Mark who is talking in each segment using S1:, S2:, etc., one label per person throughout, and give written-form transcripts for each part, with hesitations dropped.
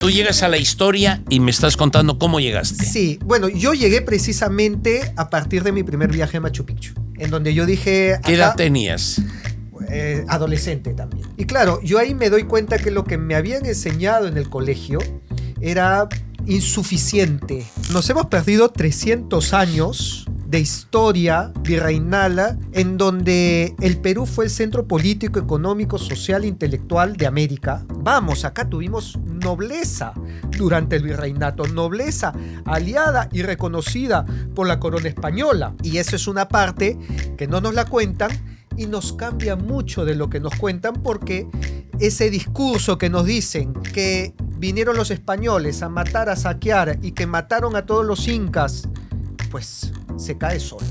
S1: Tú llegas a la historia y me estás contando cómo llegaste.
S2: Sí, bueno, yo llegué precisamente a partir de mi primer viaje a Machu Picchu, en donde yo dije...
S1: ¿Qué edad tenías?
S2: Adolescente también. Y claro, yo ahí me doy cuenta que lo que me habían enseñado en el colegio era insuficiente. Nos hemos perdido 300 años de historia virreinal en donde el Perú fue el centro político, económico, social e intelectual de América. Vamos, acá tuvimos nobleza durante el virreinato, nobleza aliada y reconocida por la corona española. Y eso es una parte que no nos la cuentan y nos cambia mucho de lo que nos cuentan, porque ese discurso que nos dicen que vinieron los españoles a matar, a saquear y que mataron a todos los incas, pues se cae solo.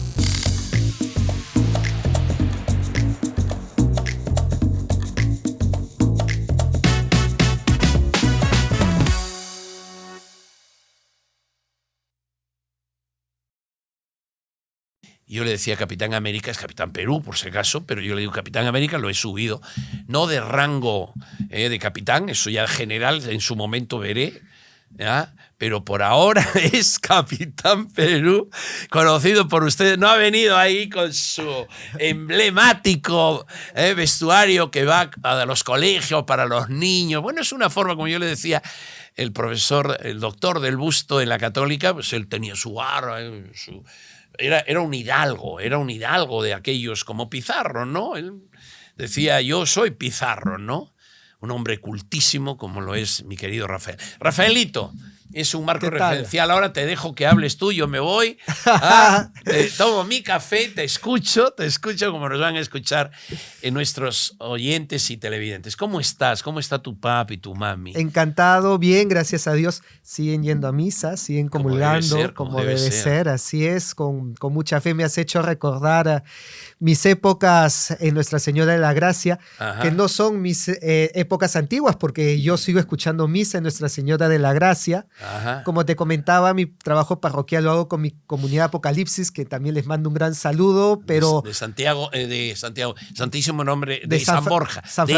S1: Yo le decía Capitán América, es Capitán Perú, por si acaso, pero yo le digo Capitán América, lo he subido. No de rango de capitán, eso ya general, en su momento veré, ¿ya? Pero por ahora es Capitán Perú, conocido por ustedes. No ha venido ahí con su emblemático vestuario que va a los colegios para los niños. Bueno, es una forma, como yo le decía, el profesor, el doctor del busto en la Católica, pues él tenía su barba, su... Era un hidalgo de aquellos como Pizarro, ¿no? Él decía, yo soy Pizarro, ¿no? Un hombre cultísimo como lo es mi querido Rafael. Rafaelito, es un marco referencial. Ahora te dejo que hables tú, yo me voy. Tomo mi café, te escucho como nos van a escuchar nuestros oyentes y televidentes. ¿Cómo estás? ¿Cómo está tu papi y tu mami?
S2: Encantado, bien, gracias a Dios. Siguen yendo a misa, siguen comulgando, como debe ser. Así es, con mucha fe. Me has hecho recordar mis épocas en Nuestra Señora de la Gracia, ajá, que no son mis épocas antiguas, porque yo sigo escuchando misa en Nuestra Señora de la Gracia. Ajá. Como te comentaba, mi trabajo parroquial lo hago con mi comunidad Apocalipsis, que también les mando un gran saludo, pero...
S1: De Santiago, santísimo nombre, de San Borja, San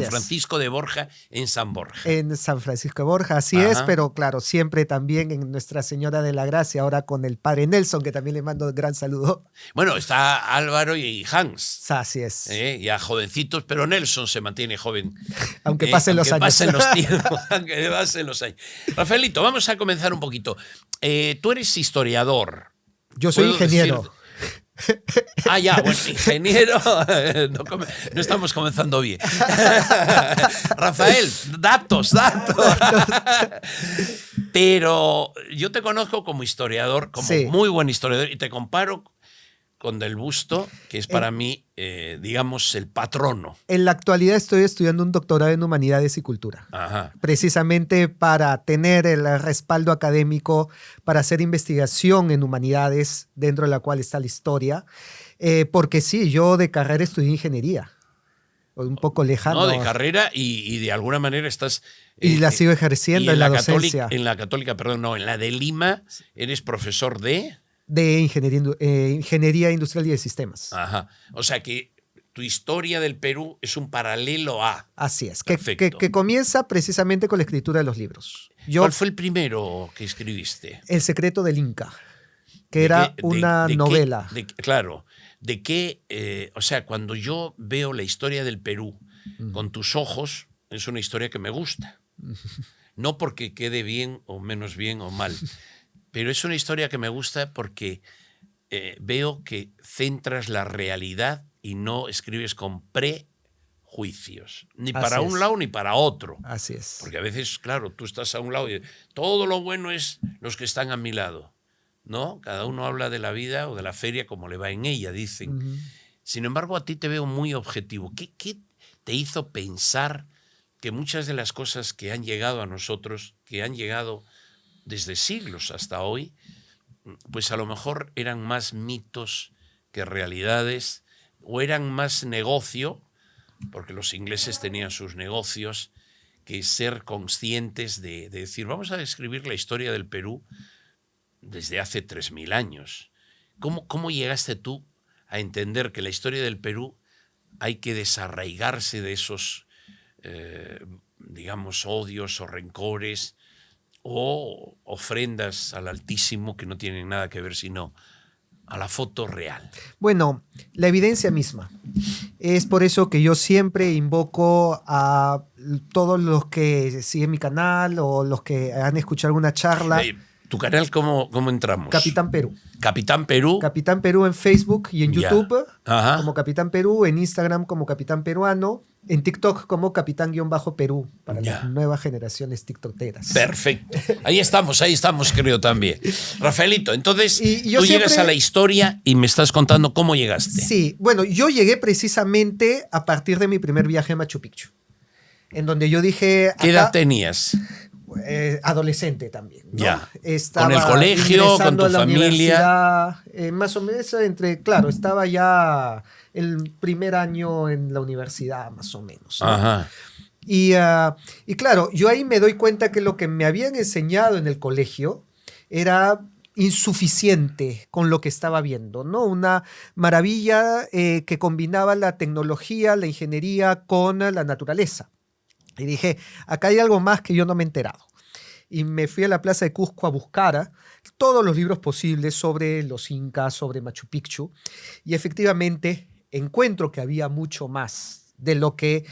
S1: Francisco de Borja, en San Borja.
S2: En San Francisco de Borja, así ajá, es, pero claro, siempre también en Nuestra Señora de la Gracia, ahora con el padre Nelson, que también le mando un gran saludo.
S1: Bueno, está Álvaro y Hans.
S2: Así es.
S1: Ya jovencitos, pero Nelson se mantiene joven.
S2: Aunque pasen los años.
S1: Pasen los tiempos, aunque pasen los años. Rafaelito, vamos a comenzar un poquito. Tú eres historiador.
S2: Yo soy ingeniero.
S1: Ya, bueno, ingeniero, no estamos comenzando bien. Rafael, datos. Pero yo te conozco como historiador, como sí, muy buen historiador, y te comparo con Del Busto, que es para mí, digamos, el patrono.
S2: En la actualidad estoy estudiando un doctorado en Humanidades y Cultura. Ajá. Precisamente para tener el respaldo académico, para hacer investigación en humanidades, dentro de la cual está la historia. Porque sí, yo de carrera estudié ingeniería. Un poco lejano.
S1: No, de carrera y de alguna manera estás...
S2: y la sigo ejerciendo en la docencia.
S1: En la de Lima, eres profesor de...
S2: De ingeniería industrial y de sistemas.
S1: Ajá. O sea que tu historia del Perú es un paralelo a...
S2: Así es, que comienza precisamente con la escritura de los libros.
S1: ¿Cuál fue el primero que escribiste?
S2: El secreto del Inca, que era una novela.
S1: Claro, de qué, o sea, cuando yo veo la historia del Perú con tus ojos, es una historia que me gusta. No porque quede bien o menos bien o mal, pero es una historia que me gusta porque veo que centras la realidad y no escribes con prejuicios, ni para un lado ni para otro.
S2: Así es.
S1: Porque a veces, claro, tú estás a un lado y todo lo bueno es los que están a mi lado, ¿no? Cada uno habla de la vida o de la feria como le va en ella, dicen. Uh-huh. Sin embargo, a ti te veo muy objetivo. ¿Qué te hizo pensar que muchas de las cosas que han llegado a nosotros, que han llegado desde siglos hasta hoy, pues a lo mejor eran más mitos que realidades, o eran más negocio, porque los ingleses tenían sus negocios, que ser conscientes de decir, vamos a describir la historia del Perú desde hace 3.000 años. ¿Cómo llegaste tú a entender que la historia del Perú hay que desarraigarse de esos digamos, odios o rencores o ofrendas al Altísimo que no tienen nada que ver sino a la foto real?
S2: Bueno, la evidencia misma. Es por eso que yo siempre invoco a todos los que siguen mi canal o los que han escuchado alguna charla.
S1: ¿Tu canal cómo entramos?
S2: Capitán Perú.
S1: Capitán Perú.
S2: Capitán Perú en Facebook y en YouTube
S1: Ajá.
S2: como Capitán Perú, en Instagram como Capitán Peruano, en TikTok como Capitán-Perú para las nuevas generaciones tiktokeras.
S1: Perfecto. Ahí estamos, creo también. Rafaelito, entonces tú llegas a la historia y me estás contando cómo llegaste.
S2: Sí, bueno, yo llegué precisamente a partir de mi primer viaje a Machu Picchu, en donde yo dije...
S1: ¿Qué edad tenías?
S2: Adolescente también, ¿no?
S1: Ya.
S2: Estaba
S1: ¿Con el colegio, con tu familia?
S2: Más o menos claro, estaba ya el primer año en la universidad, más o menos, ¿no?
S1: Ajá.
S2: Y claro, yo ahí me doy cuenta que lo que me habían enseñado en el colegio era insuficiente con lo que estaba viendo, ¿no? Una maravilla que combinaba la tecnología, la ingeniería con la naturaleza. Y dije, acá hay algo más que yo no me he enterado. Y me fui a la Plaza de Cusco a buscar todos los libros posibles sobre los incas, sobre Machu Picchu. Y efectivamente encuentro que había mucho más de lo que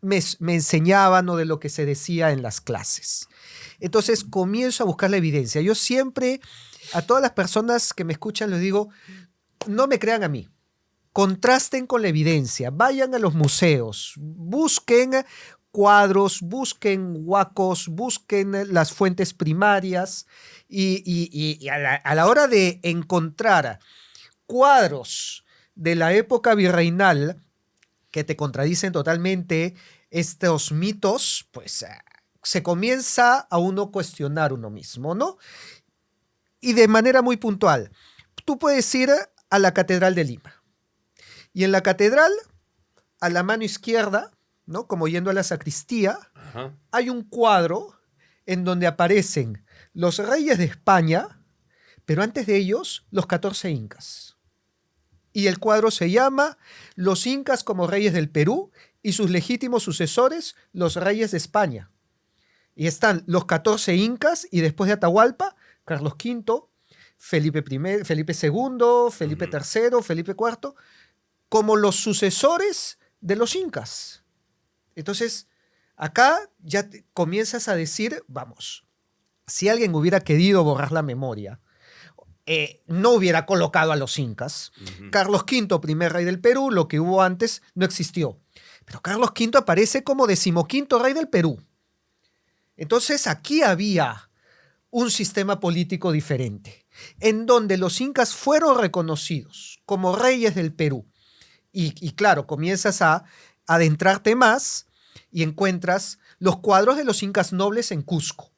S2: me enseñaban o de lo que se decía en las clases. Entonces comienzo a buscar la evidencia. Yo siempre, a todas las personas que me escuchan, les digo, no me crean a mí. Contrasten con la evidencia. Vayan a los museos. Busquen cuadros, busquen huacos, busquen las fuentes primarias y a la hora de encontrar cuadros de la época virreinal que te contradicen totalmente estos mitos, pues se comienza a uno cuestionar uno mismo, ¿no? Y de manera muy puntual, tú puedes ir a la Catedral de Lima y en la catedral, a la mano izquierda, ¿no? Como yendo a la sacristía, ajá, hay un cuadro en donde aparecen los reyes de España, pero antes de ellos, los 14 incas. Y el cuadro se llama Los incas como reyes del Perú y sus legítimos sucesores, los reyes de España. Y están los 14 incas y después de Atahualpa, Carlos V, Felipe II, Felipe III, Felipe IV, como los sucesores de los incas. Entonces, acá ya comienzas a decir, vamos, si alguien hubiera querido borrar la memoria, no hubiera colocado a los incas. Carlos V, primer rey del Perú, lo que hubo antes no existió. Pero Carlos V aparece como 15º rey del Perú. Entonces, aquí había un sistema político diferente, en donde los incas fueron reconocidos como reyes del Perú. Y claro, comienzas a adentrarte más y encuentras los cuadros de los incas nobles en Cusco,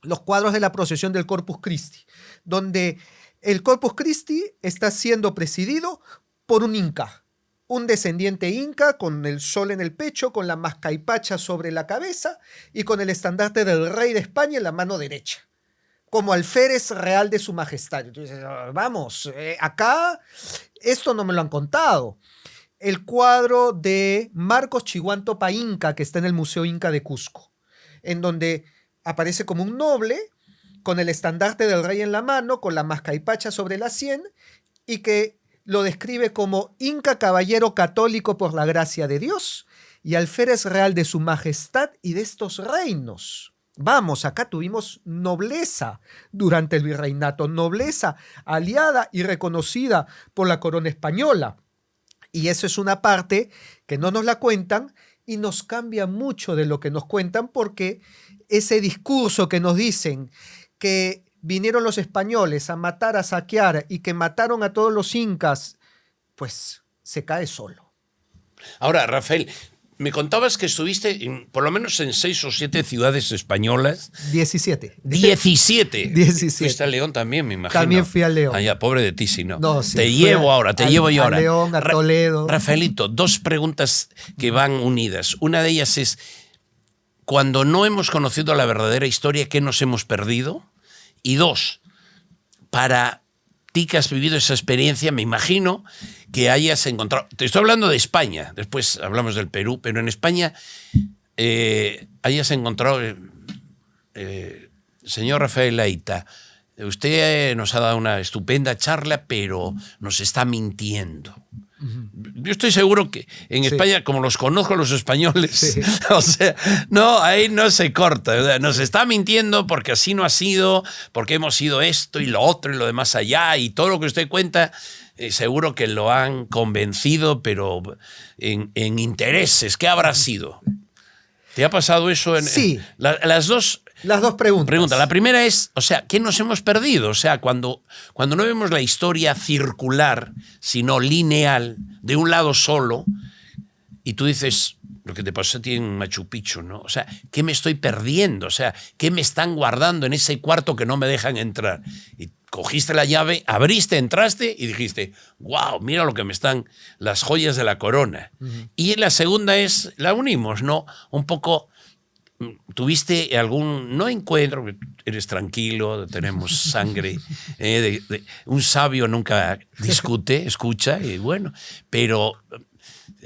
S2: los cuadros de la procesión del Corpus Christi, donde el Corpus Christi está siendo presidido por un inca, un descendiente inca con el sol en el pecho, con la mascaipacha sobre la cabeza y con el estandarte del rey de España en la mano derecha, como alférez real de su majestad. Entonces, vamos, acá esto no me lo han contado. El cuadro de Marcos Chihuantopa Inca, que está en el Museo Inca de Cusco, en donde aparece como un noble, con el estandarte del rey en la mano, con la mascaipacha sobre la sien, y que lo describe como Inca caballero católico por la gracia de Dios y alférez real de su majestad y de estos reinos. Vamos, acá tuvimos nobleza durante el virreinato, nobleza aliada y reconocida por la corona española. Y eso es una parte que no nos la cuentan y nos cambia mucho de lo que nos cuentan, porque ese discurso que nos dicen que vinieron los españoles a matar, a saquear y que mataron a todos los incas, pues se cae solo.
S1: Ahora, Rafael, me contabas que estuviste por lo menos en 6 o 7 ciudades españolas.
S2: 17.
S1: 17.
S2: 17.
S1: Fuiste a León también, me imagino.
S2: También fui a León.
S1: Ay, pobre de ti, si no.
S2: No, sí,
S1: te llevo yo ahora.
S2: A León, a Toledo.
S1: Rafaelito, 2 preguntas que van unidas. Una de ellas es, cuando no hemos conocido la verdadera historia, ¿qué nos hemos perdido? Y 2, para ti que has vivido esa experiencia, me imagino que hayas encontrado... Te estoy hablando de España, después hablamos del Perú, pero en España hayas encontrado, señor Rafael Leita, usted nos ha dado una estupenda charla, pero nos está mintiendo. Yo estoy seguro que en España, como los conozco a los españoles, o sea, no, ahí no se corta. O sea, nos está mintiendo porque así no ha sido, porque hemos sido esto y lo otro y lo demás allá, y todo lo que usted cuenta, seguro que lo han convencido, pero en intereses. ¿Qué habrá sido? ¿Te ha pasado eso?
S2: Sí.
S1: Las dos
S2: preguntas.
S1: La primera es, o sea, ¿qué nos hemos perdido? O sea, cuando no vemos la historia circular, sino lineal, de un lado solo, y tú dices, lo que te pasó a ti en Machu Picchu, ¿no? O sea, ¿qué me estoy perdiendo? O sea, ¿qué me están guardando en ese cuarto que no me dejan entrar? Y cogiste la llave, abriste, entraste y dijiste, wow, mira lo que me están las joyas de la corona. Y la segunda es, la unimos, ¿no? Un poco... ¿Tuviste algún, no encuentro, eres tranquilo, tenemos sangre, un sabio nunca discute, escucha, y bueno, pero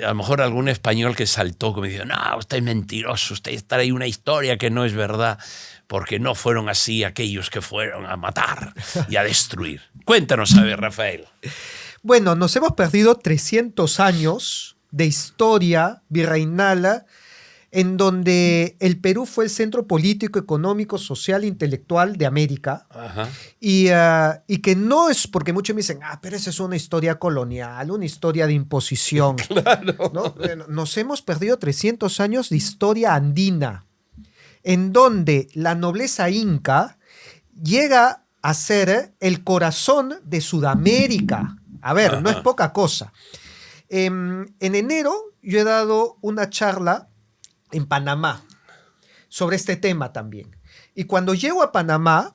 S1: a lo mejor algún español que saltó, que me dijo, no, usted es mentiroso, usted trae una historia que no es verdad, porque no fueron así aquellos que fueron a matar y a destruir. Cuéntanos, a ver, Rafael.
S2: Bueno, nos hemos perdido 300 años de historia virreinal, en donde el Perú fue el centro político, económico, social e intelectual de América.
S1: Ajá.
S2: Y que no es, porque muchos me dicen, pero esa es una historia colonial, una historia de imposición.
S1: Claro.
S2: ¿No? Nos hemos perdido 300 años de historia andina, en donde la nobleza inca llega a ser el corazón de Sudamérica. A ver, no es poca cosa. En enero yo he dado una charla en Panamá sobre este tema también. Y cuando llego a Panamá,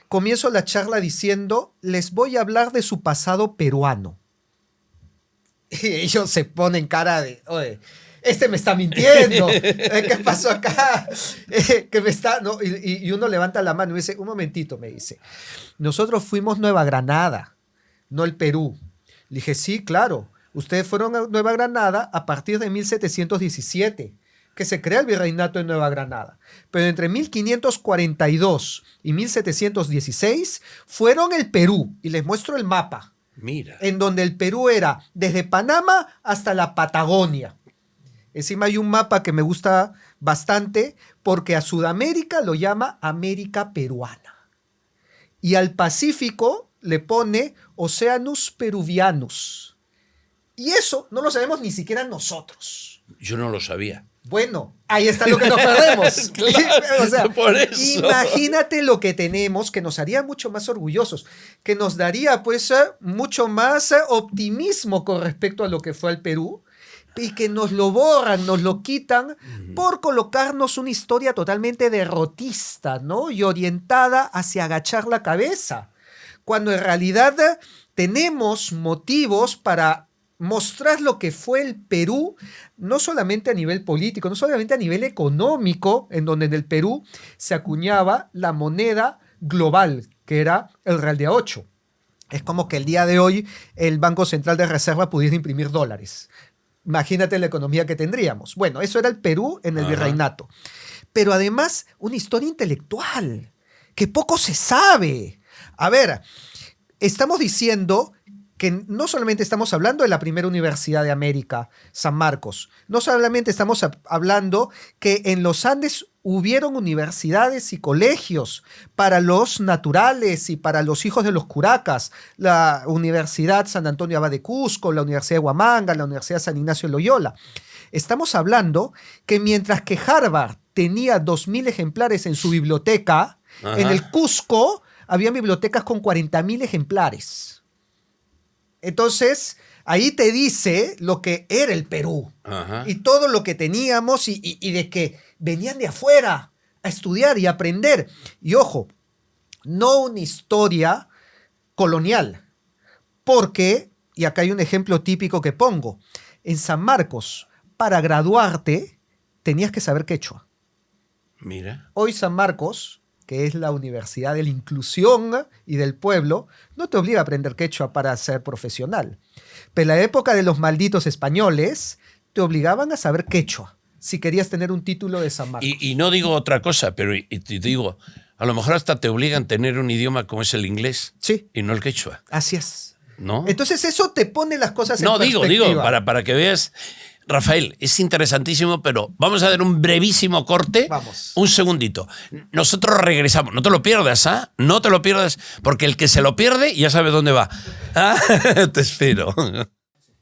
S2: comienzo la charla diciendo, les voy a hablar de su pasado peruano. Y ellos se ponen cara de, oye, este me está mintiendo. ¿Qué pasó acá? Que me está... ¿no? Y uno levanta la mano y me dice, un momentito, me dice, nosotros fuimos Nueva Granada, no el Perú. Le dije, sí, claro, ustedes fueron a Nueva Granada a partir de 1717. Que se crea el virreinato de Nueva Granada. Pero entre 1542 y 1716 fueron el Perú. Y les muestro el mapa.
S1: Mira.
S2: En donde el Perú era desde Panamá hasta la Patagonia. Encima hay un mapa que me gusta bastante porque a Sudamérica lo llama América Peruana. Y al Pacífico le pone Oceanus Peruvianus. Y eso no lo sabemos ni siquiera nosotros.
S1: Yo no lo sabía.
S2: Bueno, ahí está lo que nos perdemos.
S1: Claro,
S2: o sea,
S1: por eso.
S2: Imagínate lo que tenemos, que nos haría mucho más orgullosos, que nos daría pues mucho más optimismo con respecto a lo que fue el Perú, y que nos lo borran, nos lo quitan por colocarnos una historia totalmente derrotista, ¿no? Y orientada hacia agachar la cabeza, cuando en realidad tenemos motivos para mostrar lo que fue el Perú, no solamente a nivel político, no solamente a nivel económico, en donde en el Perú se acuñaba la moneda global, que era el real de a8. Es como que el día de hoy el Banco Central de Reserva pudiera imprimir dólares. Imagínate la economía que tendríamos. Bueno, eso era el Perú en el virreinato. Pero además, una historia intelectual, que poco se sabe. A ver, estamos diciendo que no solamente estamos hablando de la primera universidad de América, San Marcos, no solamente estamos hablando que en los Andes hubieron universidades y colegios para los naturales y para los hijos de los curacas, la Universidad San Antonio Abad de Cusco, la Universidad de Huamanga, la Universidad San Ignacio de Loyola. Estamos hablando que mientras que Harvard tenía 2.000 ejemplares en su biblioteca, en el Cusco había bibliotecas con 40.000 ejemplares. Entonces, ahí te dice lo que era el Perú. Y todo lo que teníamos y de que venían de afuera a estudiar y aprender. Y ojo, no una historia colonial. Porque, y acá hay un ejemplo típico que pongo, en San Marcos, para graduarte, tenías que saber quechua.
S1: Mira.
S2: Hoy San Marcos, que es la Universidad de la Inclusión y del Pueblo, no te obliga a aprender quechua para ser profesional. Pero en la época de los malditos españoles, te obligaban a saber quechua. si querías tener un título de San Marcos.
S1: Y no digo otra cosa, pero y te digo, a lo mejor hasta te obligan a tener un idioma como es el inglés.
S2: Sí.
S1: Y no el quechua.
S2: Así es.
S1: ¿No?
S2: Entonces eso te pone las cosas en
S1: No,
S2: perspectiva.
S1: digo, para que veas. Rafael, es interesantísimo, pero vamos a dar un brevísimo corte.
S2: Vamos.
S1: Un segundito. Nosotros regresamos. No te lo pierdas, ¿ah? No te lo pierdas, porque el que se lo pierde ya sabe dónde va. ¿Ah? Te espero.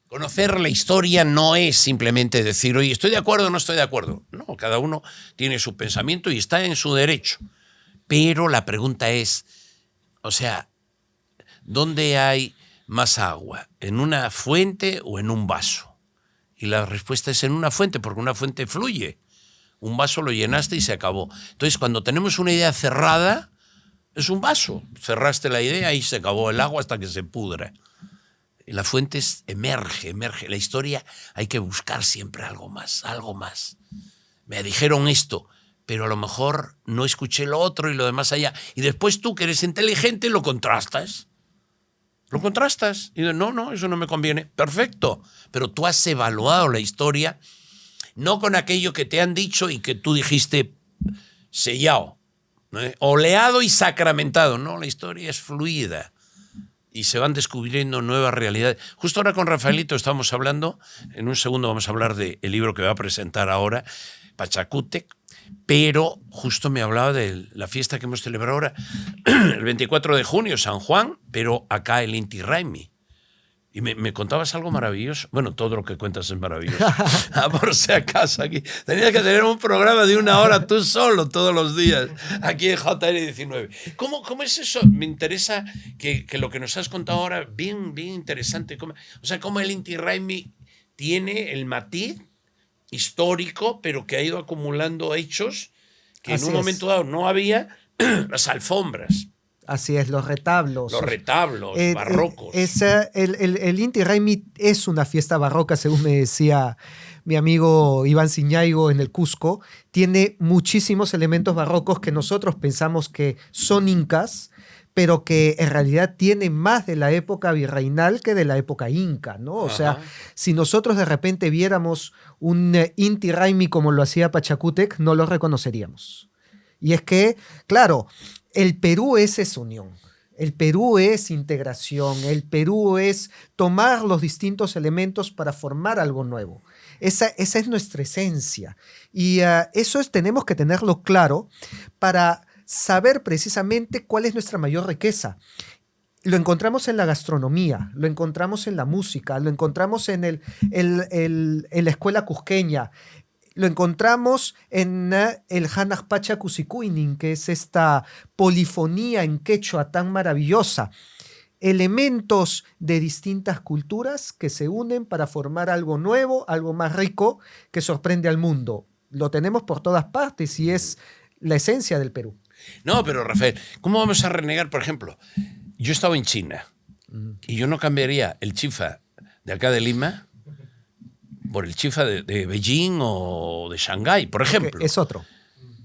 S1: Conocer la historia no es simplemente decir, oye, ¿estoy de acuerdo o no estoy de acuerdo? No, cada uno tiene su pensamiento y está en su derecho. Pero la pregunta es, o sea, ¿dónde hay más agua? ¿En una fuente o en un vaso? Y la respuesta es en una fuente, porque una fuente fluye. Un vaso lo llenaste y se acabó. Entonces, cuando tenemos una idea cerrada, es un vaso. Cerraste la idea y se acabó el agua hasta que se pudra. Y la fuente emerge. La historia hay que buscar siempre algo más, algo más. Me dijeron esto, pero a lo mejor no escuché lo otro y lo demás allá. Y después tú, que eres inteligente, lo contrastas. Lo contrastas y dices, no, eso no me conviene. Perfecto, pero tú has evaluado la historia no con aquello que te han dicho y que tú dijiste sellado, ¿no? Oleado y sacramentado. No, la historia es fluida y se van descubriendo nuevas realidades. Justo ahora con Rafaelito estamos hablando, en un segundo vamos a hablar del libro que va a presentar ahora, Pachacútec, pero justo me hablaba de la fiesta que hemos celebrado ahora, el 24 de junio, San Juan, pero acá el Inti Raymi. Y me contabas algo maravilloso. Bueno, todo lo que cuentas es maravilloso. Por si acaso aquí. Tenías que tener un programa de 1 hora tú solo todos los días, aquí en JN19. ¿Cómo es eso? Me interesa que lo que nos has contado ahora, bien interesante. Cómo el Inti Raymi tiene el matiz histórico, pero que ha ido acumulando hechos que
S2: Así
S1: en un momento dado no había. Las alfombras.
S2: Así es, los retablos.
S1: Los retablos barrocos.
S2: El Inti Raymi es una fiesta barroca, según me decía mi amigo Iván Ciñaigo en el Cusco. Tiene muchísimos elementos barrocos que nosotros pensamos que son incas, pero que en realidad tiene más de la época virreinal que de la época inca, ¿no? O sea, si nosotros de repente viéramos un Inti Raymi como lo hacía Pachacútec, no lo reconoceríamos. Y es que, claro, el Perú es esa unión. El Perú es integración. El Perú es tomar los distintos elementos para formar algo nuevo. Esa es nuestra esencia. Y tenemos que tenerlo claro para saber precisamente cuál es nuestra mayor riqueza. Lo encontramos en la gastronomía, lo encontramos en la música, lo encontramos en la escuela cusqueña, lo encontramos en el Hanaj Pacha Kusikuinin, que es esta polifonía en quechua tan maravillosa. Elementos de distintas culturas que se unen para formar algo nuevo, algo más rico, que sorprende al mundo. Lo tenemos por todas partes y es la esencia del Perú.
S1: No, pero Rafael, ¿cómo vamos a renegar? Por ejemplo, yo he estado en China y yo no cambiaría el chifa de acá de Lima por el chifa de Beijing o de Shanghái, por ejemplo.
S2: Okay, es otro.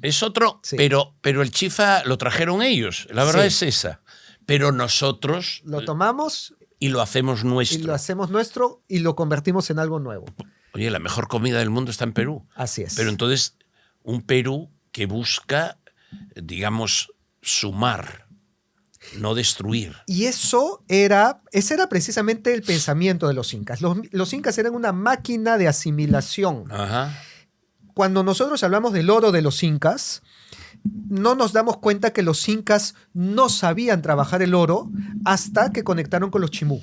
S1: Es otro, sí. pero el chifa lo trajeron ellos, la verdad es esa. Pero nosotros
S2: lo tomamos
S1: y lo hacemos nuestro.
S2: Y lo hacemos nuestro y lo convertimos en algo nuevo.
S1: Oye, la mejor comida del mundo está en Perú.
S2: Así es.
S1: Pero entonces, un Perú que busca, digamos, sumar, no destruir.
S2: Y ese era precisamente el pensamiento de los incas. Los incas eran una máquina de asimilación.
S1: Ajá.
S2: Cuando nosotros hablamos del oro de los incas, no nos damos cuenta que los incas no sabían trabajar el oro hasta que conectaron con los chimú.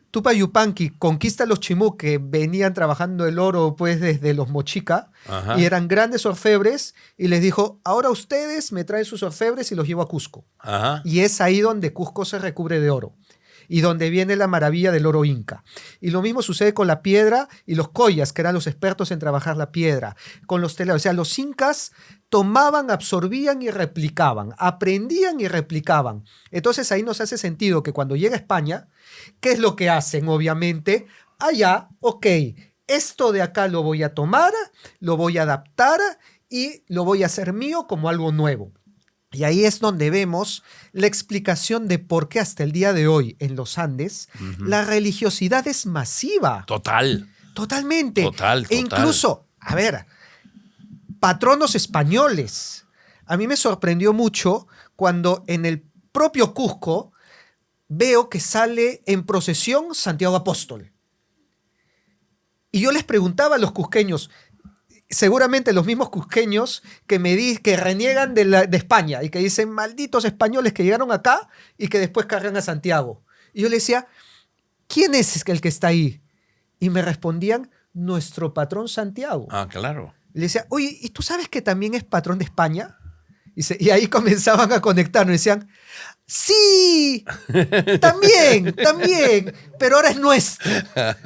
S2: Tupac Yupanqui conquista a los chimú que venían trabajando el oro pues desde los mochica. Ajá. Y eran grandes orfebres y les dijo, ahora ustedes me traen sus orfebres y los llevo a Cusco.
S1: Ajá.
S2: Y es ahí donde Cusco se recubre de oro y donde viene la maravilla del oro inca. Y lo mismo sucede con la piedra y los collas, que eran los expertos en trabajar la piedra, con los telados. O sea, los incas tomaban, absorbían y replicaban, aprendían y replicaban. Entonces ahí nos hace sentido que cuando llega a España, ¿qué es lo que hacen? Obviamente, allá, ok, esto de acá lo voy a tomar, lo voy a adaptar y lo voy a hacer mío como algo nuevo. Y ahí es donde vemos la explicación de por qué hasta el día de hoy en los Andes la religiosidad es masiva.
S1: Total.
S2: Totalmente.
S1: Total.
S2: E incluso, a ver, patronos españoles. A mí me sorprendió mucho cuando en el propio Cusco veo que sale en procesión Santiago Apóstol. Y yo les preguntaba a los cusqueños, seguramente los mismos cusqueños que reniegan de España y que dicen malditos españoles que llegaron acá y que después cargan a Santiago. Y yo les decía, ¿quién es el que está ahí? Y me respondían, nuestro patrón Santiago.
S1: Ah, claro.
S2: Y le decía, oye, ¿y tú sabes que también es patrón de España? Y ahí comenzaban a conectarnos y decían, sí, también, pero ahora es nuestro,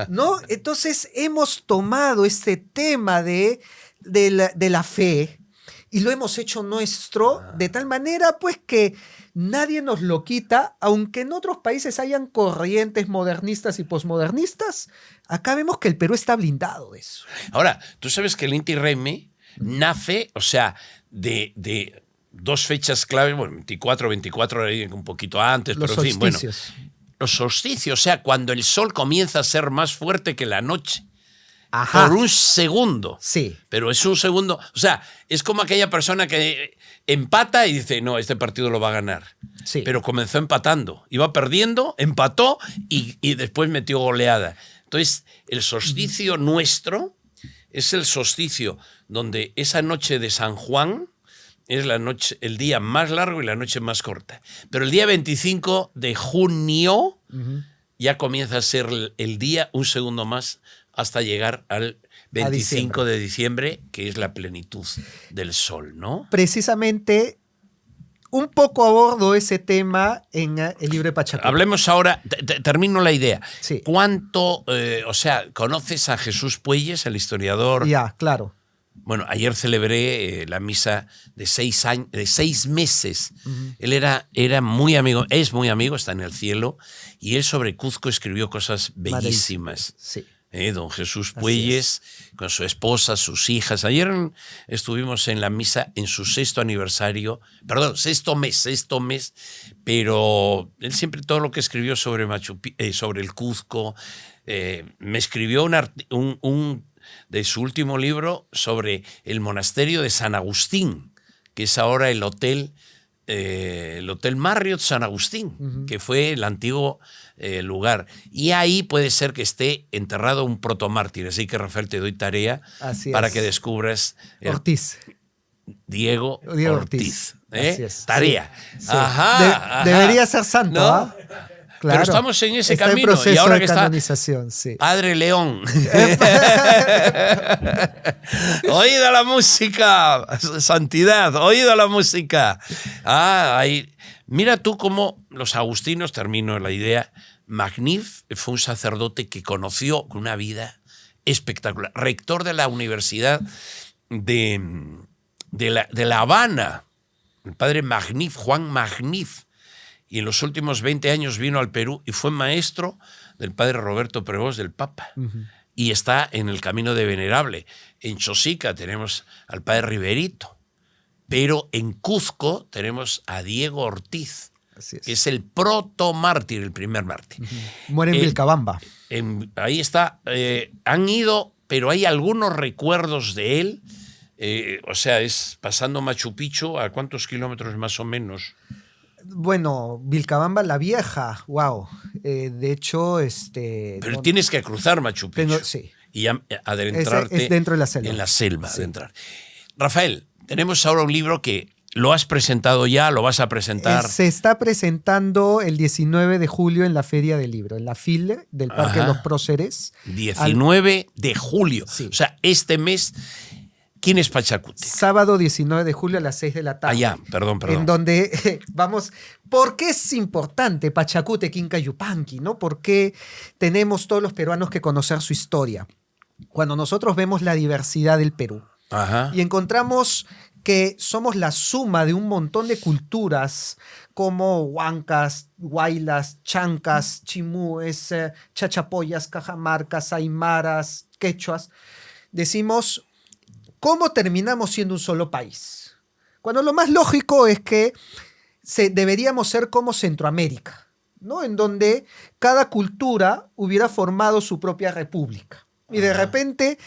S2: ¿no? Entonces hemos tomado este tema de la fe y lo hemos hecho nuestro de tal manera pues que nadie nos lo quita, aunque en otros países hayan corrientes modernistas y posmodernistas, acá vemos que el Perú está blindado de eso.
S1: Ahora, tú sabes que el Inti Raymi nace, o sea, de dos fechas claves, bueno, 24, un poquito antes,
S2: Los
S1: pero en fin, bueno.
S2: solsticios.
S1: Los solsticios, o sea, cuando el sol comienza a ser más fuerte que la noche.
S2: Ajá.
S1: Por un segundo.
S2: Sí.
S1: Pero es un segundo. O sea, es como aquella persona que empata y dice, no, este partido lo va a ganar.
S2: Sí.
S1: Pero comenzó empatando. Iba perdiendo, empató y después metió goleada. Entonces, el solsticio nuestro es el solsticio donde esa noche de San Juan es la noche, el día más largo y la noche más corta. Pero el día 25 de junio ya comienza a ser el día un segundo más hasta llegar al 25 de diciembre, que es la plenitud del sol, ¿no?
S2: Precisamente un poco abordo ese tema en el libro de Pachacútec.
S1: Hablemos ahora, termino la idea.
S2: Sí.
S1: ¿Cuánto, o sea, conoces a Jesús Puelles, el historiador?
S2: Ya, claro.
S1: Bueno, ayer celebré la misa de 6 meses. Él era muy amigo, es muy amigo, está en el cielo, y él sobre Cuzco escribió cosas bellísimas.
S2: Sí.
S1: Don Jesús Puelles, con su esposa, sus hijas. Ayer estuvimos en la misa en su sexto mes, pero él siempre todo lo que escribió sobre sobre el Cuzco, me escribió un de su último libro sobre el monasterio de San Agustín, que es ahora el hotel Marriott San Agustín, que fue el antiguo lugar. Y ahí puede ser que esté enterrado un protomártir. Así que, Rafael, te doy tarea para que descubras
S2: Ortiz.
S1: Diego Ortiz.
S2: Así es.
S1: Tarea.
S2: Sí.
S1: Ajá,
S2: debería ser santo,
S1: ¿no?
S2: ¿ah? Claro.
S1: Pero estamos en ese
S2: está
S1: camino.
S2: En proceso
S1: y ahora
S2: de
S1: que está
S2: canonización, sí.
S1: Padre León. Oído la música, santidad, oído la música. Mira tú cómo los agustinos, termino la idea, Magnif fue un sacerdote que conoció una vida espectacular. Rector de la Universidad de La Habana, el padre Magnif, Juan Magnif. Y en los últimos 20 años vino al Perú y fue maestro del padre Roberto Prevost, del Papa. Y está en el camino de Venerable. En Chosica tenemos al padre Riverito. Pero en Cuzco tenemos a Diego Ortiz, que es el protomártir, el primer mártir.
S2: Muere en Vilcabamba.
S1: Ahí está. Han ido, pero hay algunos recuerdos de él. O sea, es pasando Machu Picchu, ¿a cuántos kilómetros más o menos?
S2: Bueno, Vilcabamba la Vieja, wow. De hecho,
S1: Pero tienes que cruzar Machu Picchu.
S2: Sí.
S1: Y adentrarte
S2: es dentro de la selva.
S1: En la selva.
S2: Sí.
S1: Rafael, tenemos ahora un libro que lo has presentado ya, lo vas a presentar.
S2: Se está presentando el 19 de julio en la Feria del Libro, en la FIL del Parque de los Próceres.
S1: 19 de julio.
S2: Sí.
S1: O sea, este mes. ¿Quién es Pachacútec?
S2: Sábado 19 de julio a las 6 de la tarde.
S1: Perdón.
S2: En donde vamos. ¿Por qué es importante Pachacútec, Inca Yupanqui, ¿no? ¿Por qué tenemos todos los peruanos que conocer su historia? Cuando nosotros vemos la diversidad del Perú y encontramos que somos la suma de un montón de culturas como huancas, huaylas, chancas, chimúes, chachapoyas, cajamarcas, aymaras, quechuas, decimos, ¿cómo terminamos siendo un solo país? Cuando lo más lógico es que deberíamos ser como Centroamérica, ¿no? En donde cada cultura hubiera formado su propia república. Y de repente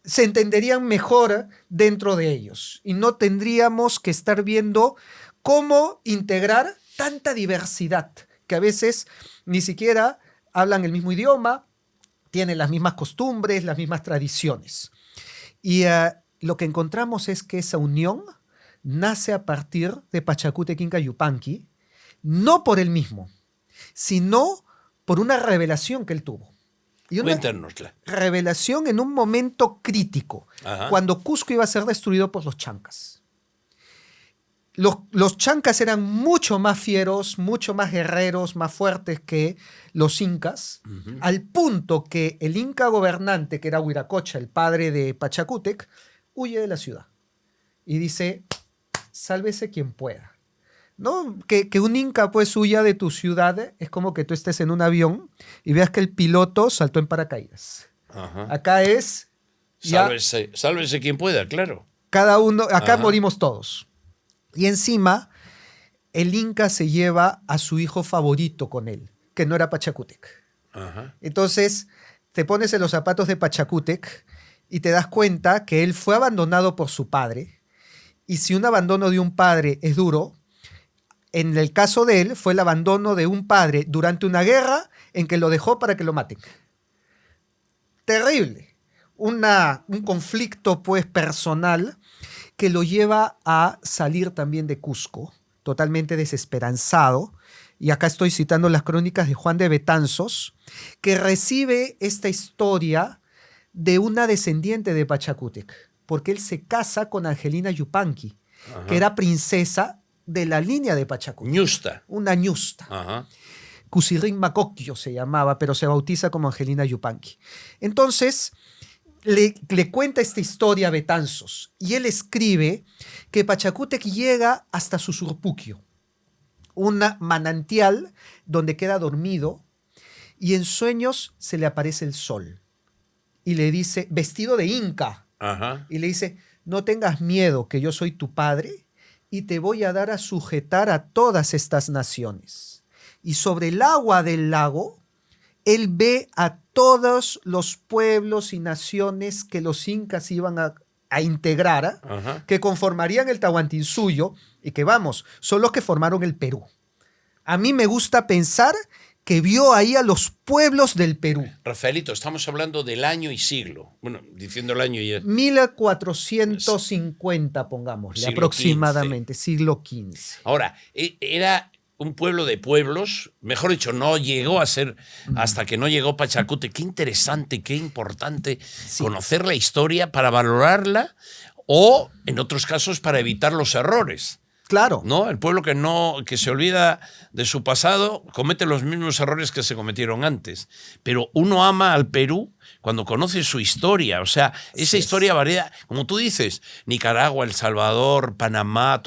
S2: se entenderían mejor dentro de ellos y no tendríamos que estar viendo cómo integrar tanta diversidad, que a veces ni siquiera hablan el mismo idioma, tienen las mismas costumbres, las mismas tradiciones. Y lo que encontramos es que esa unión nace a partir de Pachacútec Inca Yupanqui, no por él mismo, sino por una revelación que él tuvo. Y una
S1: Cuéntanosla.
S2: revelación en un momento crítico,
S1: Ajá.
S2: cuando Cusco iba a ser destruido por los chancas. Los chancas eran mucho más fieros, mucho más guerreros, más fuertes que los incas, al punto que el inca gobernante, que era Huiracocha, el padre de Pachacútec, huye de la ciudad y dice, sálvese quien pueda. ¿No? Que un inca pues huya de tu ciudad es como que tú estés en un avión y veas que el piloto saltó en paracaídas.
S1: Ajá.
S2: Acá es ya
S1: Sálvese quien pueda, claro.
S2: cada uno, acá
S1: Ajá.
S2: morimos todos. Y encima el inca se lleva a su hijo favorito con él, que no era Pachacútec.
S1: Ajá.
S2: Entonces te pones en los zapatos de Pachacútec y te das cuenta que él fue abandonado por su padre. Y si un abandono de un padre es duro, en el caso de él fue el abandono de un padre durante una guerra en que lo dejó para que lo maten. Terrible. Un conflicto pues personal que lo lleva a salir también de Cusco, totalmente desesperanzado. Y acá estoy citando las crónicas de Juan de Betanzos, que recibe esta historia de una descendiente de Pachacútec, porque él se casa con Angelina Yupanqui,
S1: Ajá.
S2: que era princesa de la línea de Pachacútec.
S1: Ñusta.
S2: Una ñusta.
S1: Ajá.
S2: Cusirín Macocchio se llamaba, pero se bautiza como Angelina Yupanqui. Entonces, le cuenta esta historia a Betanzos y él escribe que Pachacútec llega hasta Susurpuquio, un manantial donde queda dormido y en sueños se le aparece el sol y le dice, vestido de inca,
S1: Ajá.
S2: y le dice, no tengas miedo que yo soy tu padre y te voy a dar a sujetar a todas estas naciones. Y sobre el agua del lago, él ve a todos los pueblos y naciones que los incas iban a integrar,
S1: Ajá.
S2: que conformarían el Tahuantinsuyo y que, vamos, son los que formaron el Perú. A mí me gusta pensar que vio ahí a los pueblos del Perú.
S1: Rafaelito, estamos hablando del año y siglo. Bueno, diciendo el año y...
S2: 1450, pongámosle,
S1: Siglo
S2: aproximadamente, siglo XV.
S1: Ahora, era un pueblo de pueblos, mejor dicho, no llegó a ser hasta que no llegó Pachacútec. Qué interesante, qué importante conocer la historia para valorarla o, en otros casos, para evitar los errores.
S2: Claro.
S1: ¿No? El pueblo que se olvida de su pasado comete los mismos errores que se cometieron antes. Pero uno ama al Perú cuando conoce su historia. O sea, esa historia varía, como tú dices, Nicaragua, El Salvador, Panamá,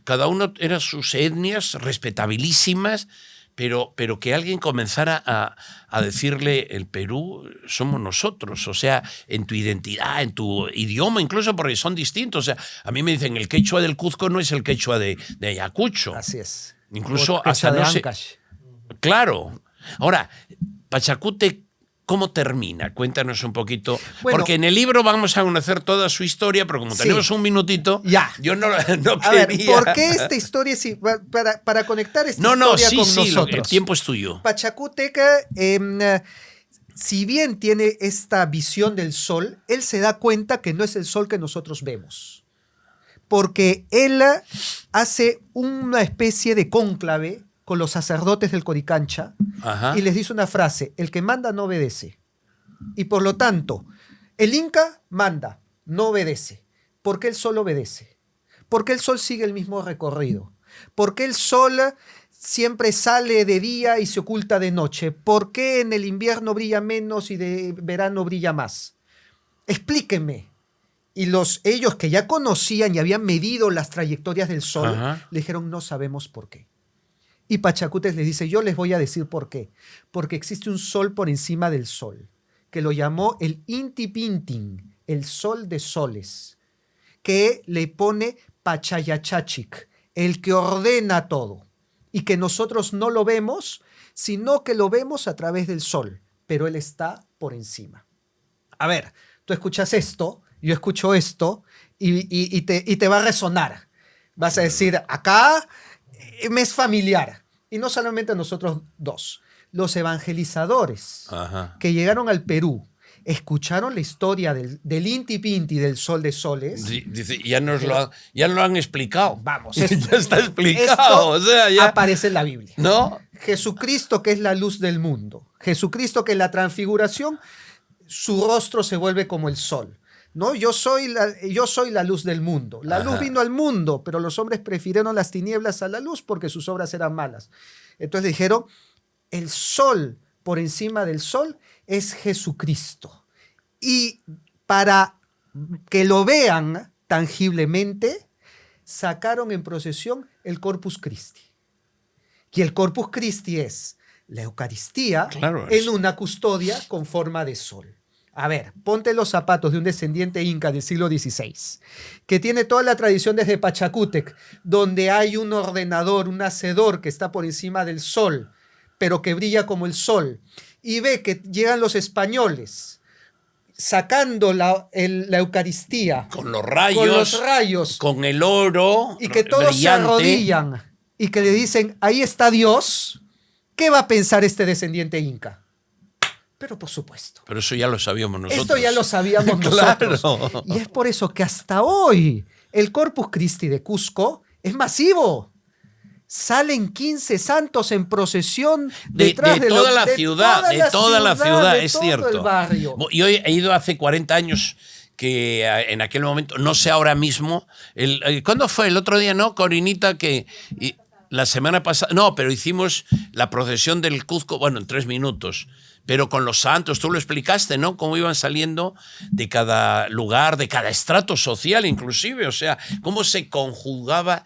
S1: cada uno eran sus etnias respetabilísimas, pero que alguien comenzara a decirle el Perú somos nosotros, o sea, en tu identidad, en tu idioma, incluso porque son distintos. O sea, a mí me dicen el quechua del Cuzco no es el quechua de Ayacucho.
S2: Así es.
S1: Incluso
S2: O
S1: hasta
S2: de
S1: no sé.
S2: Ancash.
S1: Claro. Ahora, Pachacútec, ¿cómo termina? Cuéntanos un poquito.
S2: Bueno,
S1: porque en el libro vamos a conocer toda su historia, pero como
S2: sí.
S1: tenemos un minutito,
S2: Ya.
S1: yo no
S2: A
S1: quería.
S2: ver, ¿por qué esta historia? Para conectar esta historia con nosotros.
S1: El tiempo es tuyo.
S2: Pachacútec, si bien tiene esta visión del sol, él se da cuenta que no es el sol que nosotros vemos. Porque él hace una especie de cónclave con los sacerdotes del Coricancha
S1: Ajá.
S2: y les dice una frase, el que manda no obedece. Y por lo tanto, el Inca manda, no obedece. ¿Por qué el sol obedece? Porque el sol sigue el mismo recorrido. Porque el sol siempre sale de día y se oculta de noche. ¿Por qué en el invierno brilla menos y de verano brilla más? Explíquenme. Y ellos que ya conocían y habían medido las trayectorias del sol,
S1: Ajá.
S2: le dijeron, no sabemos por qué. Y Pachacútec les dice, yo les voy a decir por qué. Porque existe un sol por encima del sol, que lo llamó el Inti Pintin, el sol de soles, que le pone Pachayachachic, el que ordena todo, y que nosotros no lo vemos, sino que lo vemos a través del sol, pero él está por encima. A ver, tú escuchas esto yo escucho esto y te va a resonar. Vas a decir, acá me es familiar. Y no solamente nosotros dos, los evangelizadores que llegaron al Perú, escucharon la historia del Inti Pinti, del Sol de Soles.
S1: Dice, ya lo han explicado.
S2: Vamos,
S1: ya está explicado. O sea, ya
S2: aparece en la Biblia.
S1: ¿No?
S2: Jesucristo, que es la luz del mundo. Jesucristo, que en la transfiguración, su rostro se vuelve como el sol. ¿No? Yo soy la luz del mundo. La luz vino al mundo, pero los hombres prefirieron las tinieblas a la luz porque sus obras eran malas. Entonces dijeron, el sol por encima del sol es Jesucristo. Y para que lo vean tangiblemente, sacaron en procesión el Corpus Christi. Y el Corpus Christi es la Eucaristía en una custodia con forma de sol. A ver, ponte los zapatos de un descendiente inca del siglo XVI, que tiene toda la tradición desde Pachacútec, donde hay un ordenador, un hacedor que está por encima del sol, pero que brilla como el sol, y ve que llegan los españoles sacando la Eucaristía
S1: con los rayos, con el oro,
S2: y que todos brillante. Se arrodillan y que le dicen, ahí está Dios. ¿Qué va a pensar este descendiente inca? Pero por supuesto.
S1: Pero eso ya lo sabíamos nosotros.
S2: Esto ya lo sabíamos nosotros. Claro. Y es por eso que hasta hoy el Corpus Christi de Cusco es masivo. Salen 15 santos en procesión detrás de
S1: toda la ciudad, de toda la ciudad, es cierto.
S2: El barrio.
S1: Yo he ido hace 40 años que en aquel momento, no sé ahora mismo, ¿cuándo fue? El otro día, ¿no? Corinita, la semana pasada, no, pero hicimos la procesión del Cuzco, bueno, en 3 minutos. Pero con los santos, tú lo explicaste, ¿no? Cómo iban saliendo de cada lugar, de cada estrato social inclusive. O sea, cómo se conjugaba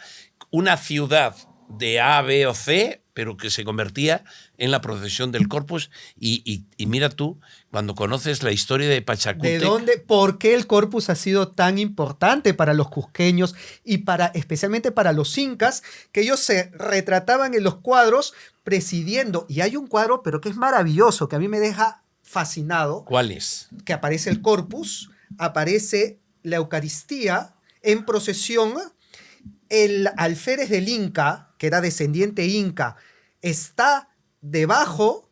S1: una ciudad de A, B o C, pero que se convertía en la procesión del Corpus. Y mira tú, cuando conoces la historia de Pachacútec.
S2: ¿De dónde? ¿Por qué el Corpus ha sido tan importante para los cusqueños y especialmente para los incas, que ellos se retrataban en los cuadros presidiendo? Y hay un cuadro, pero que es maravilloso, que a mí me deja fascinado.
S1: ¿Cuál es?
S2: Que aparece el Corpus, aparece la Eucaristía en procesión, el alférez del Inca, que era descendiente inca, está debajo,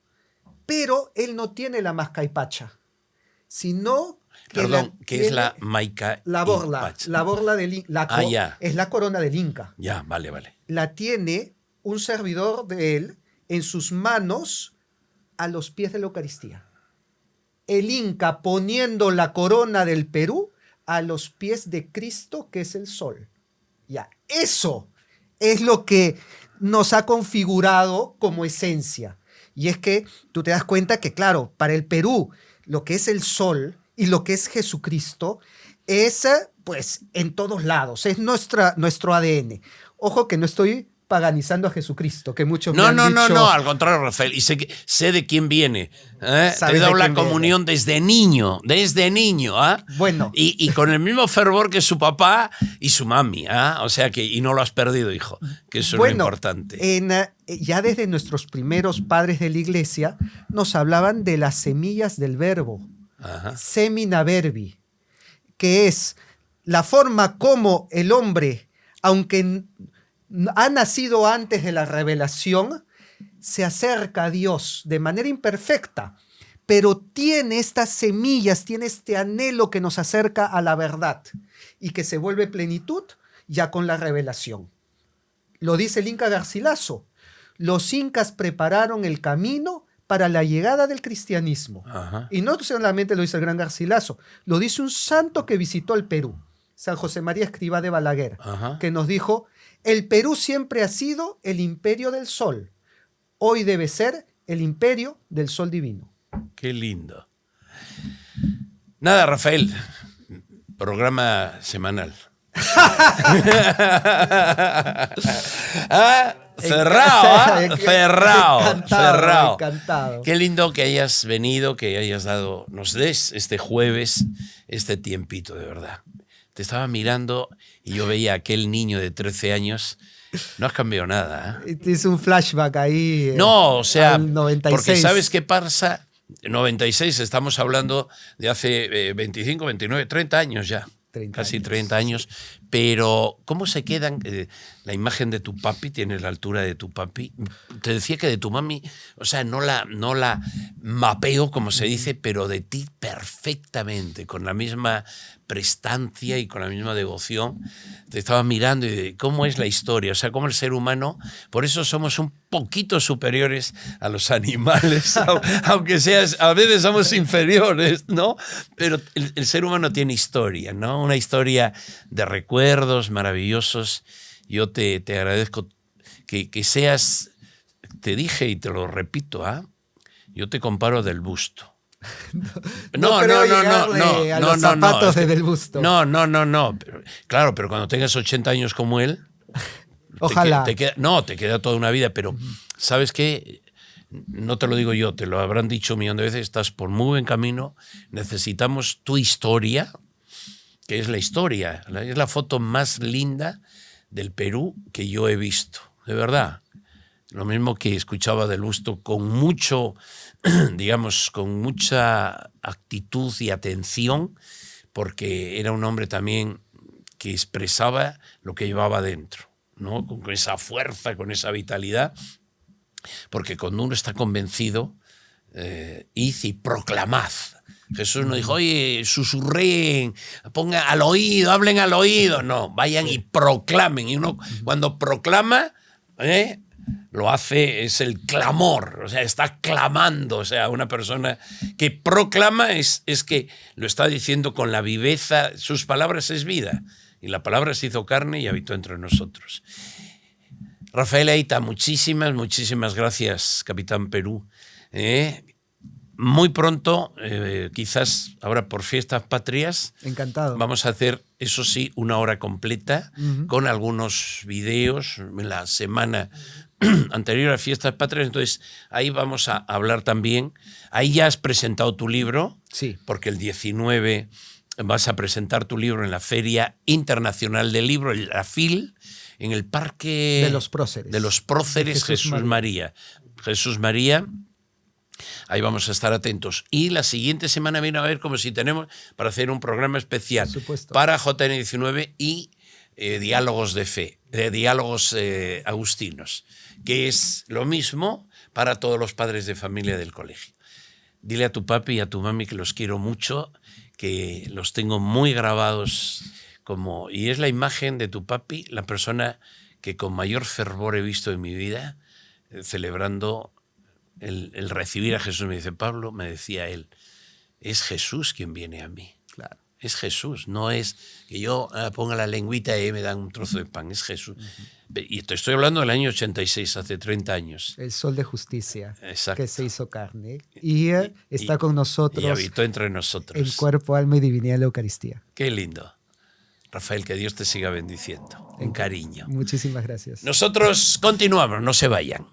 S2: pero él no tiene la mascaipacha, sino que
S1: ¿qué es la maica?
S2: La borla del Inca. Es la corona del Inca.
S1: Ya, vale.
S2: La tiene un servidor de él en sus manos a los pies de la Eucaristía. El Inca poniendo la corona del Perú a los pies de Cristo, que es el sol. Ya, eso es lo que nos ha configurado como esencia. Y es que tú te das cuenta que, claro, para el Perú, lo que es el sol y lo que es Jesucristo es, pues, en todos lados. Es nuestro ADN. Ojo que no estoy paganizando a Jesucristo, que muchos me han dicho...
S1: No, al contrario, Rafael, y sé de quién viene. Te he dado la comunión desde niño.
S2: Bueno.
S1: Y con el mismo fervor que su papá y su mami. O sea que, y no lo has perdido, hijo, que eso es lo importante.
S2: Ya desde nuestros primeros padres de la iglesia nos hablaban de las semillas del verbo, semina verbi, que es la forma como el hombre, aunque ha nacido antes de la revelación, se acerca a Dios de manera imperfecta, pero tiene estas semillas, tiene este anhelo que nos acerca a la verdad y que se vuelve plenitud ya con la revelación. Lo dice el Inca Garcilaso. Los incas prepararon el camino para la llegada del cristianismo. Y no solamente lo dice el gran Garcilaso, lo dice un santo que visitó el Perú, San José María Escrivá de Balaguer, que nos dijo: el Perú siempre ha sido el imperio del sol. Hoy debe ser el imperio del sol divino.
S1: Qué lindo. Nada, Rafael. Programa semanal. Cerrado.
S2: Encantado.
S1: Qué lindo que hayas venido, que nos des este jueves este tiempito, de verdad. Te estaba mirando y yo veía a aquel niño de 13 años. No has cambiado nada.
S2: Es un flashback ahí.
S1: No, o sea,
S2: al 96.
S1: porque ¿sabes qué pasa? 96, estamos hablando de hace 25, 29, 30 años ya.
S2: 30
S1: casi
S2: años.
S1: 30 años, pero ¿cómo se quedan? La imagen de tu papi tiene la altura de tu papi. Te decía que de tu mami, o sea, no la mapeo, como se dice, pero de ti perfectamente, con la misma prestancia y con la misma devoción. Te estaba mirando y de cómo es la historia, o sea, cómo el ser humano, por eso somos un poquito superiores a los animales, aunque a veces somos inferiores, ¿no? Pero el ser humano tiene historia, ¿no? Una historia de recuerdos maravillosos. Yo te agradezco que seas, te dije y te lo repito, yo te comparo del busto.
S2: No creo llegarle a los zapatos del busto.
S1: No. Claro, pero cuando tengas 80 años como él,
S2: ojalá.
S1: te queda toda una vida, pero ¿sabes qué? No te lo digo yo, te lo habrán dicho un millón de veces, estás por muy buen camino, necesitamos tu historia, que es la historia, es la foto más linda del Perú que yo he visto, de verdad. Lo mismo que escuchaba del busto con mucho, digamos, con mucha actitud y atención, porque era un hombre también que expresaba lo que llevaba dentro, ¿no? Con esa fuerza, con esa vitalidad, porque cuando uno está convencido, id y proclamad. Jesús no dijo, oye, susurren, pongan al oído, hablen al oído. No, vayan y proclamen. Y uno cuando proclama, lo hace, es el clamor, o sea, está clamando. O sea, una persona que proclama es que lo está diciendo con la viveza, sus palabras es vida. Y la palabra se hizo carne y habitó entre nosotros. Rafael Ayta, muchísimas gracias, Capitán Perú. Muy pronto, quizás ahora por Fiestas Patrias,
S2: encantado.
S1: Vamos a hacer, eso sí, una hora completa con algunos videos en la semana anterior a Fiestas Patrias. Entonces, ahí vamos a hablar también. Ahí ya has presentado tu libro,
S2: sí,
S1: porque el 19 vas a presentar tu libro en la Feria Internacional del Libro, la FIL, en el Parque
S2: de los Próceres.
S1: De los Próceres, Jesús María. Jesús María. Ahí vamos a estar atentos. Y la siguiente semana viene a ver como si tenemos para hacer un programa especial para JN19 y Diálogos de Fe, Diálogos Agustinos, que es lo mismo para todos los padres de familia del colegio. Dile a tu papi y a tu mami que los quiero mucho, que los tengo muy grabados y es la imagen de tu papi, la persona que con mayor fervor he visto en mi vida, celebrando el recibir a Jesús. Me dice, Pablo, me decía él, es Jesús quien viene a mí.
S2: Claro.
S1: Es Jesús, no es que yo ponga la lengüita y me dan un trozo de pan, es Jesús. Y te estoy hablando del año 86, hace 30 años.
S2: El sol de justicia.
S1: Exacto.
S2: Que se hizo carne y está con nosotros.
S1: Y habitó entre nosotros.
S2: En cuerpo, alma y divinidad de la Eucaristía.
S1: Qué lindo. Rafael, que Dios te siga bendiciendo. Un cariño.
S2: Muchísimas gracias.
S1: Nosotros continuamos, no se vayan.